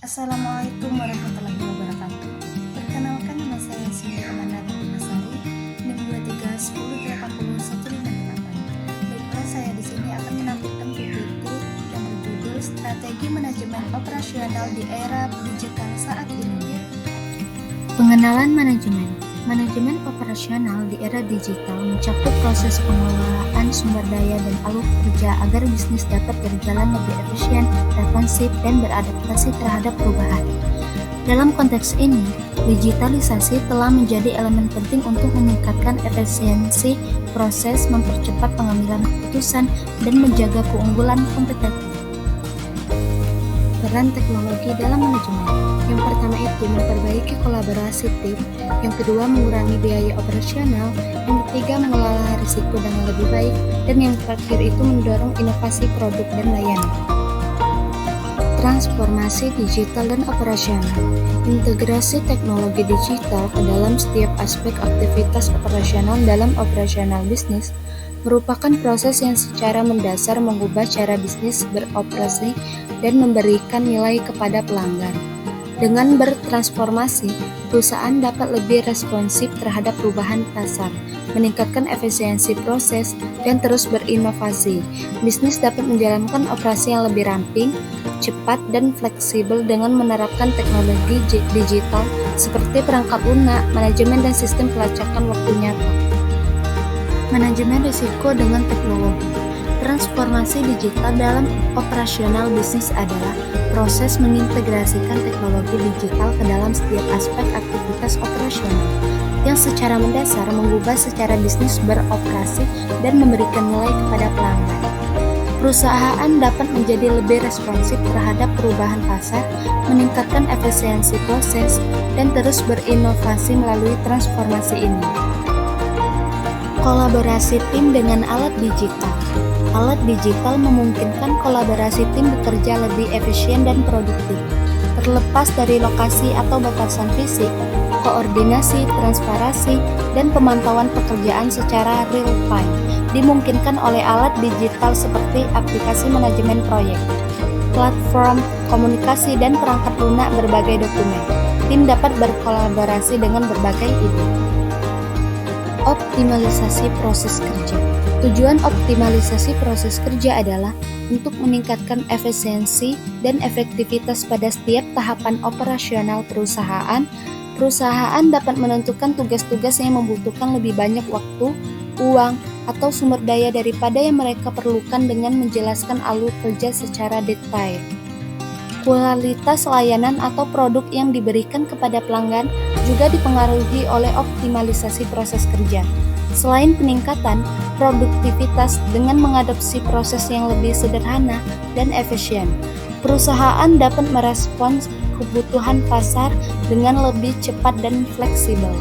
Assalamualaikum warahmatullahi wabarakatuh. Perkenalkan, nama saya Cindy Amanda Ratnasari, NIM 2310801558. Baiklah, saya di sini akan menampilkan PPT yang berjudul Strategi Manajemen Operasional di Era Digital Saat Ini. Pengenalan manajemen. Manajemen operasional di era digital mencakup proses pengelolaan sumber daya dan alur kerja agar bisnis dapat berjalan lebih efisien, responsif, dan beradaptasi terhadap perubahan. Dalam konteks ini, digitalisasi telah menjadi elemen penting untuk meningkatkan efisiensi proses, mempercepat pengambilan keputusan, dan menjaga keunggulan kompetitif. Peran teknologi dalam manajemen. Yang pertama itu memperbaiki kolaborasi tim, yang kedua mengurangi biaya operasional, yang ketiga mengelola risiko dengan lebih baik, dan yang terakhir itu mendorong inovasi produk dan layanan. Transformasi digital dan operasional. Integrasi teknologi digital ke dalam setiap aspek aktivitas operasional dalam operasional bisnis merupakan proses yang secara mendasar mengubah cara bisnis beroperasi dan memberikan nilai kepada pelanggan. Dengan bertransformasi, perusahaan dapat lebih responsif terhadap perubahan pasar, meningkatkan efisiensi proses, dan terus berinovasi. Bisnis dapat menjalankan operasi yang lebih ramping, cepat, dan fleksibel dengan menerapkan teknologi digital seperti perangkat lunak, manajemen, dan sistem pelacakan waktu nyata. Manajemen risiko dengan teknologi. Transformasi digital dalam operasional bisnis adalah proses mengintegrasikan teknologi digital ke dalam setiap aspek aktivitas operasional yang secara mendasar mengubah secara bisnis beroperasi dan memberikan nilai kepada pelanggan. Perusahaan dapat menjadi lebih responsif terhadap perubahan pasar, meningkatkan efisiensi proses, dan terus berinovasi melalui transformasi ini. Kolaborasi tim dengan alat digital. Alat digital memungkinkan kolaborasi tim bekerja lebih efisien dan produktif. Terlepas dari lokasi atau batasan fisik, koordinasi, transparansi, dan pemantauan pekerjaan secara real-time dimungkinkan oleh alat digital seperti aplikasi manajemen proyek, platform komunikasi, dan perangkat lunak berbagai dokumen. Tim dapat berkolaborasi dengan berbagai ide. Optimalisasi proses kerja. Tujuan optimalisasi proses kerja adalah untuk meningkatkan efisiensi dan efektivitas pada setiap tahapan operasional perusahaan. Perusahaan dapat menentukan tugas-tugas yang membutuhkan lebih banyak waktu, uang, atau sumber daya daripada yang mereka perlukan dengan menjelaskan alur kerja secara detail. Kualitas layanan atau produk yang diberikan kepada pelanggan juga dipengaruhi oleh optimalisasi proses kerja. Selain peningkatan produktivitas dengan mengadopsi proses yang lebih sederhana dan efisien, perusahaan dapat merespons kebutuhan pasar dengan lebih cepat dan fleksibel.